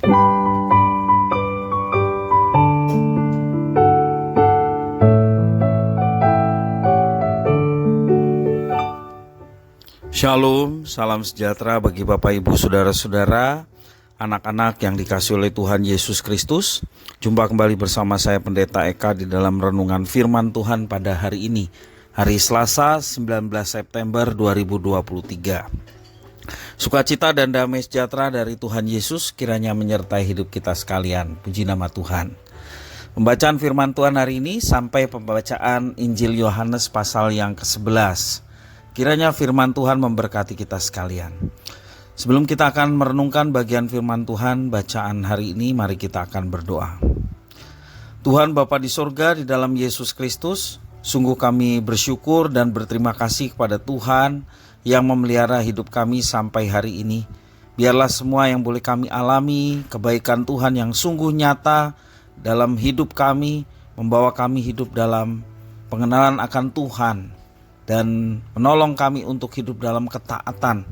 Shalom, salam sejahtera bagi Bapak Ibu Saudara-saudara, anak-anak yang dikasihi oleh Tuhan Yesus Kristus. Jumpa kembali bersama saya Pendeta Eka di dalam renungan firman Tuhan pada hari ini, hari Selasa 19 September 2023. Sukacita dan damai sejahtera dari Tuhan Yesus kiranya menyertai hidup kita sekalian. Puji nama Tuhan. Pembacaan firman Tuhan hari ini sampai pembacaan Injil Yohanes pasal yang ke-11. Kiranya firman Tuhan memberkati kita sekalian. Sebelum kita akan merenungkan bagian firman Tuhan bacaan hari ini, mari kita akan berdoa. Tuhan Bapa di sorga, di dalam Yesus Kristus, sungguh kami bersyukur dan berterima kasih kepada Tuhan yang memelihara hidup kami sampai hari ini. Biarlah semua yang boleh kami alami, kebaikan Tuhan yang sungguh nyata dalam hidup kami, membawa kami hidup dalam pengenalan akan Tuhan, dan menolong kami untuk hidup dalam ketaatan.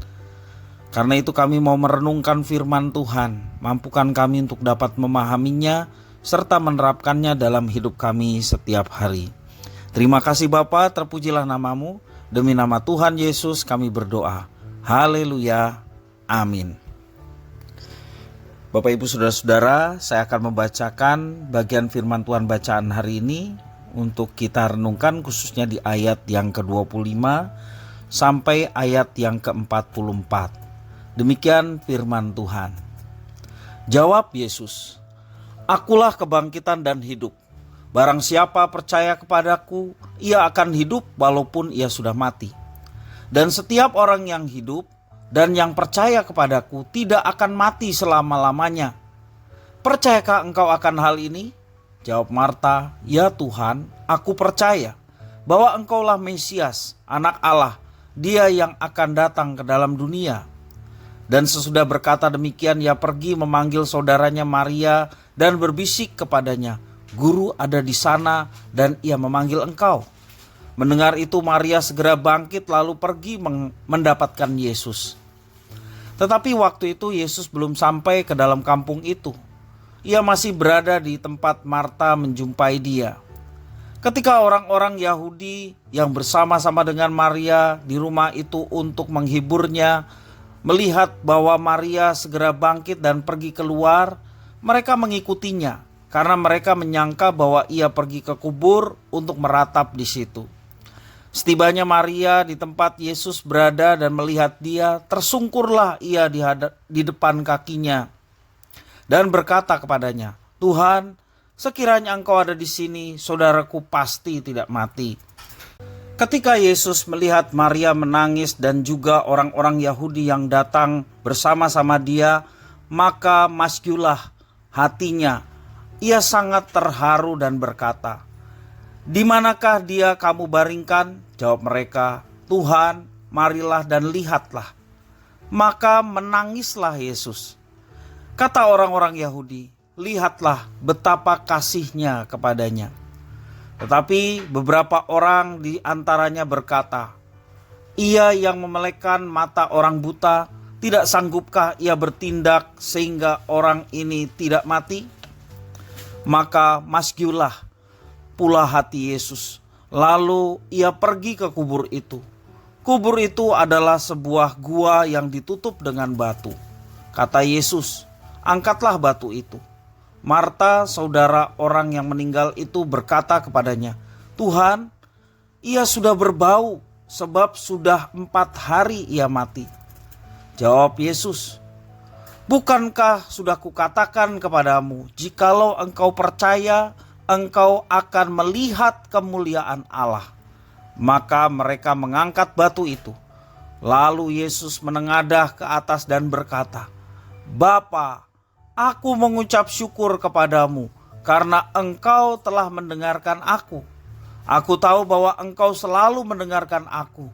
Karena itu kami mau merenungkan firman Tuhan, mampukan kami untuk dapat memahaminya serta menerapkannya dalam hidup kami setiap hari. Terima kasih Bapa, terpujilah namamu. Demi nama Tuhan Yesus kami berdoa. Haleluya, amin. Bapak Ibu Saudara-saudara, saya akan membacakan bagian firman Tuhan bacaan hari ini untuk kita renungkan, khususnya di ayat yang ke-25 sampai ayat yang ke-44. Demikian firman Tuhan. Jawab Yesus, "Akulah kebangkitan dan hidup. Barang siapa percaya kepadaku, ia akan hidup walaupun ia sudah mati. Dan setiap orang yang hidup dan yang percaya kepadaku tidak akan mati selama-lamanya. Percayakah engkau akan hal ini?" Jawab Marta, "Ya Tuhan, aku percaya bahwa Engkaulah Mesias, Anak Allah, Dia yang akan datang ke dalam dunia." Dan sesudah berkata demikian, ia pergi memanggil saudaranya Maria dan berbisik kepadanya, "Guru ada di sana dan ia memanggil engkau." Mendengar itu Maria segera bangkit lalu pergi mendapatkan Yesus. Tetapi waktu itu Yesus belum sampai ke dalam kampung itu. Ia masih berada di tempat Marta menjumpai dia. Ketika orang-orang Yahudi yang bersama-sama dengan Maria di rumah itu untuk menghiburnya melihat bahwa Maria segera bangkit dan pergi keluar, mereka mengikutinya karena mereka menyangka bahwa ia pergi ke kubur untuk meratap di situ. Setibanya Maria di tempat Yesus berada dan melihat dia, tersungkurlah ia di depan kakinya dan berkata kepadanya, "Tuhan, sekiranya engkau ada di sini, saudaraku pasti tidak mati." Ketika Yesus melihat Maria menangis dan juga orang-orang Yahudi yang datang bersama-sama dia, maka masyulah hatinya. Ia sangat terharu dan berkata, "Di manakah dia kamu baringkan?" Jawab mereka, "Tuhan, marilah dan lihatlah." Maka menangislah Yesus. Kata orang-orang Yahudi, "Lihatlah betapa kasihnya kepadanya." Tetapi beberapa orang di antaranya berkata, "Ia yang memelekkan mata orang buta, tidak sanggupkah ia bertindak sehingga orang ini tidak mati?" Maka masyulah pula hati Yesus. Lalu ia pergi ke kubur itu. Kubur itu adalah sebuah gua yang ditutup dengan batu. Kata Yesus, "Angkatlah batu itu." Marta, saudara orang yang meninggal itu, berkata kepadanya, "Tuhan, ia sudah berbau sebab sudah 4 hari ia mati." Jawab Yesus, "Bukankah sudah kukatakan kepadamu, jikalau engkau percaya, engkau akan melihat kemuliaan Allah?" Maka mereka mengangkat batu itu. Lalu Yesus menengadah ke atas dan berkata, "Bapa, aku mengucap syukur kepadamu karena engkau telah mendengarkan aku. Aku tahu bahwa engkau selalu mendengarkan aku,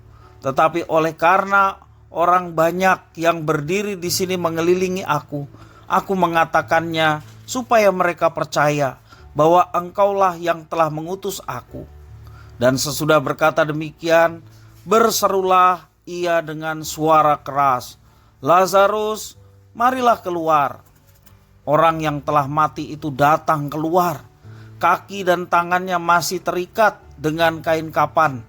tetapi oleh karena orang banyak yang berdiri di sini mengelilingi aku mengatakannya supaya mereka percaya bahwa engkaulah yang telah mengutus aku." Dan sesudah berkata demikian, berserulah ia dengan suara keras, "Lazarus, marilah keluar." orang yang telah mati itu datang keluar. Kaki dan tangannya masih terikat dengan kain kapan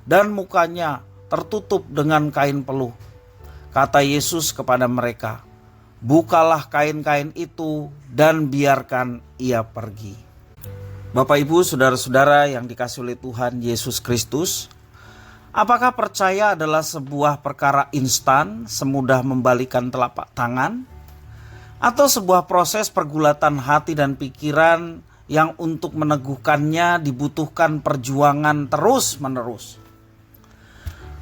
dan mukanya tertutup dengan kain peluh. Kata Yesus kepada mereka, "Bukalah kain-kain itu dan biarkan ia pergi." Bapak, Ibu, saudara-saudara yang dikasihi oleh Tuhan Yesus Kristus, apakah percaya adalah sebuah perkara instan, semudah membalikan telapak tangan? Atau sebuah proses pergulatan hati dan pikiran yang untuk meneguhkannya dibutuhkan perjuangan terus-menerus?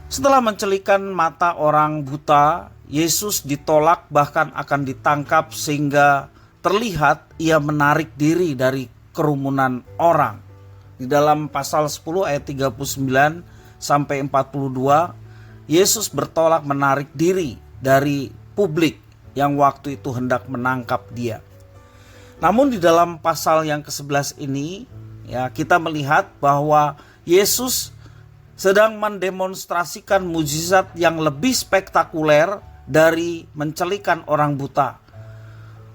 Setelah mencelikan mata orang buta, Yesus ditolak bahkan akan ditangkap sehingga terlihat ia menarik diri dari kerumunan orang. Di dalam pasal 10 ayat 39 sampai 42, Yesus bertolak menarik diri dari publik yang waktu itu hendak menangkap dia. Namun di dalam pasal yang ke-11 ini, ya, kita melihat bahwa Yesus sedang mendemonstrasikan mujizat yang lebih spektakuler dari mencelikan orang buta.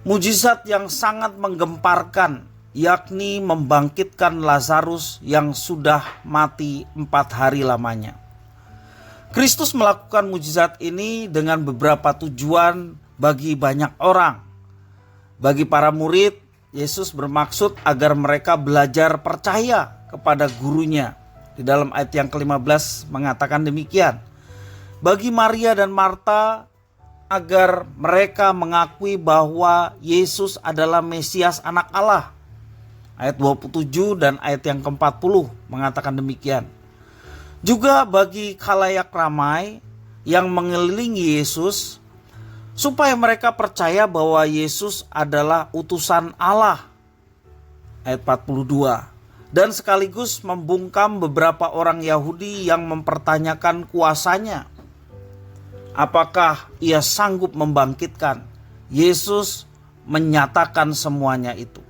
Mujizat yang sangat menggemparkan, yakni membangkitkan Lazarus yang sudah mati 4 hari lamanya. Kristus melakukan mujizat ini dengan beberapa tujuan bagi banyak orang. Bagi para murid, Yesus bermaksud agar mereka belajar percaya kepada gurunya. Di dalam ayat yang ke-15 mengatakan demikian. Bagi Maria dan Marta, agar mereka mengakui bahwa Yesus adalah Mesias Anak Allah. Ayat 27 dan ayat yang ke-40 mengatakan demikian. Juga bagi khalayak ramai yang mengelilingi Yesus, supaya mereka percaya bahwa Yesus adalah utusan Allah. Ayat 42. Dan sekaligus membungkam beberapa orang Yahudi yang mempertanyakan kuasanya. Apakah ia sanggup membangkitkan? Yesus menyatakan semuanya itu.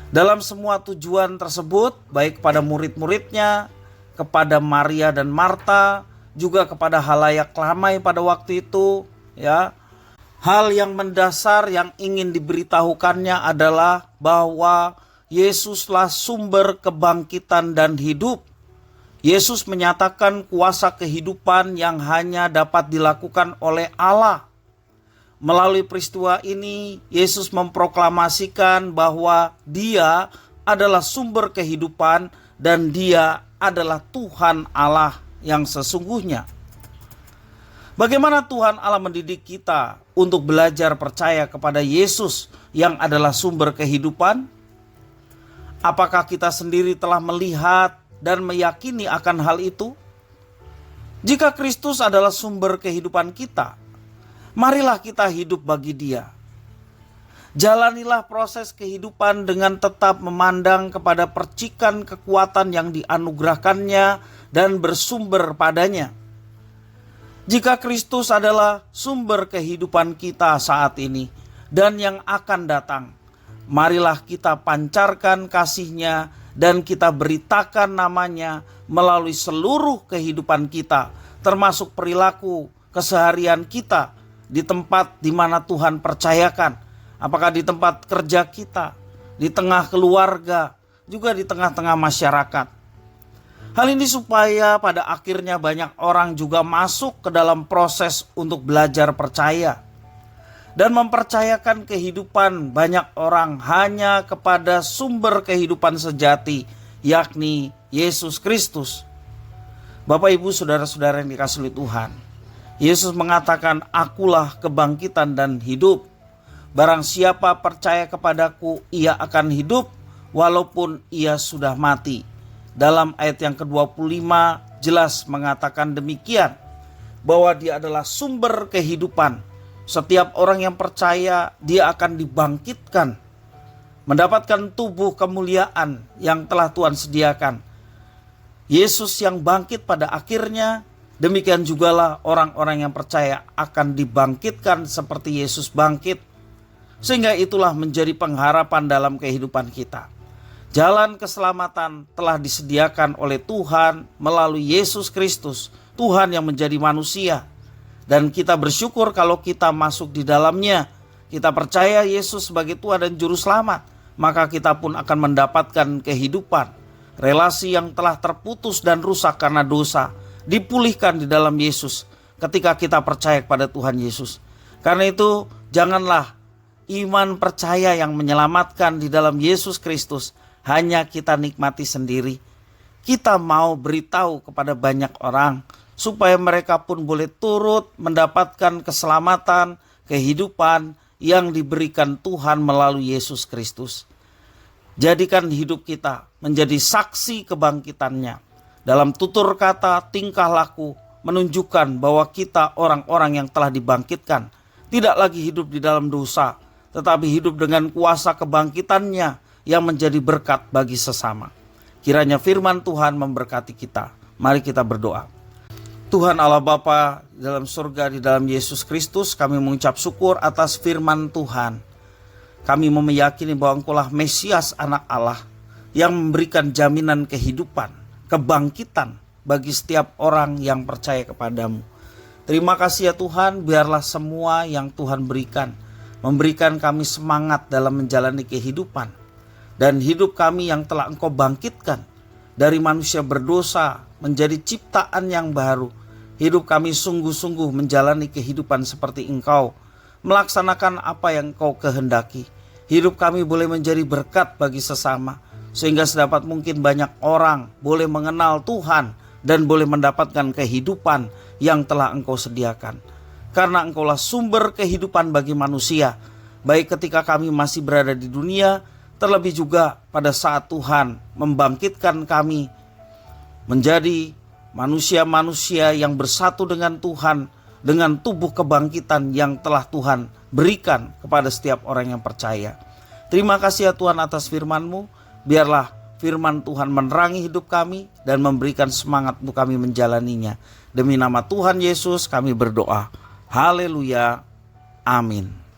Dalam semua tujuan tersebut, baik pada murid-muridnya, kepada Maria dan Marta, juga kepada khalayak ramai pada waktu itu, ya. Hal yang mendasar yang ingin diberitahukannya adalah bahwa Yesuslah sumber kebangkitan dan hidup. Yesus menyatakan kuasa kehidupan yang hanya dapat dilakukan oleh Allah. Melalui peristiwa ini, Yesus memproklamasikan bahwa Dia adalah sumber kehidupan dan Dia adalah Tuhan Allah yang sesungguhnya. Bagaimana Tuhan Allah mendidik kita untuk belajar percaya kepada Yesus yang adalah sumber kehidupan? Apakah kita sendiri telah melihat dan meyakini akan hal itu? Jika Kristus adalah sumber kehidupan kita, marilah kita hidup bagi Dia. Jalanilah proses kehidupan dengan tetap memandang kepada percikan kekuatan yang dianugerahkannya dan bersumber padanya. Jika Kristus adalah sumber kehidupan kita saat ini dan yang akan datang, marilah kita pancarkan kasih-Nya dan kita beritakan namanya melalui seluruh kehidupan kita, termasuk perilaku keseharian kita di tempat di mana Tuhan percayakan. Apakah di tempat kerja kita, di tengah keluarga, juga di tengah-tengah masyarakat. Hal ini supaya pada akhirnya banyak orang juga masuk ke dalam proses untuk belajar percaya dan mempercayakan kehidupan banyak orang hanya kepada sumber kehidupan sejati, yakni Yesus Kristus. Bapak, Ibu, saudara-saudara yang dikasihi Tuhan, Yesus mengatakan, "Akulah kebangkitan dan hidup. Barang siapa percaya kepadaku, ia akan hidup walaupun ia sudah mati." Dalam ayat yang ke-25 jelas mengatakan demikian, bahwa Dia adalah sumber kehidupan. Setiap orang yang percaya, dia akan dibangkitkan, mendapatkan tubuh kemuliaan yang telah Tuhan sediakan. Yesus yang bangkit pada akhirnya, demikian jugalah orang-orang yang percaya akan dibangkitkan seperti Yesus bangkit. Sehingga itulah menjadi pengharapan dalam kehidupan kita. Jalan keselamatan telah disediakan oleh Tuhan melalui Yesus Kristus, Tuhan yang menjadi manusia. Dan kita bersyukur kalau kita masuk di dalamnya kita percaya Yesus sebagai Tuhan dan Juru Selamat, maka kita pun akan mendapatkan kehidupan. Relasi yang telah terputus dan rusak karena dosa dipulihkan di dalam Yesus ketika kita percaya kepada Tuhan Yesus. Karena itu janganlah iman percaya yang menyelamatkan di dalam Yesus Kristus hanya kita nikmati sendiri. Kita mau beritahu kepada banyak orang supaya mereka pun boleh turut mendapatkan keselamatan, kehidupan yang diberikan Tuhan melalui Yesus Kristus. Jadikan hidup kita menjadi saksi kebangkitannya. Dalam tutur kata, tingkah laku menunjukkan bahwa kita orang-orang yang telah dibangkitkan. Tidak lagi hidup di dalam dosa, tetapi hidup dengan kuasa kebangkitannya yang menjadi berkat bagi sesama. Kiranya firman Tuhan memberkati kita. Mari kita berdoa. Tuhan Allah Bapa dalam surga, di dalam Yesus Kristus, kami mengucap syukur atas firman Tuhan. Kami meyakini bahwa Engkaulah Mesias, anak Allah, yang memberikan jaminan kehidupan, kebangkitan bagi setiap orang yang percaya kepadamu. Terima kasih ya Tuhan, biarlah semua yang Tuhan berikan, memberikan kami semangat dalam menjalani kehidupan. Dan hidup kami yang telah Engkau bangkitkan dari manusia berdosa menjadi ciptaan yang baru. Hidup kami sungguh-sungguh menjalani kehidupan seperti Engkau, melaksanakan apa yang Engkau kehendaki. Hidup kami boleh menjadi berkat bagi sesama, sehingga sedapat mungkin banyak orang boleh mengenal Tuhan dan boleh mendapatkan kehidupan yang telah Engkau sediakan. Karena Engkaulah sumber kehidupan bagi manusia, baik ketika kami masih berada di dunia, terlebih juga pada saat Tuhan membangkitkan kami menjadi manusia-manusia yang bersatu dengan Tuhan, dengan tubuh kebangkitan yang telah Tuhan berikan kepada setiap orang yang percaya. Terima kasih ya Tuhan atas firman-Mu. Biarlah firman Tuhan menerangi hidup kami dan memberikan semangat untuk kami menjalaninya. Demi nama Tuhan Yesus kami berdoa. Haleluya. Amin.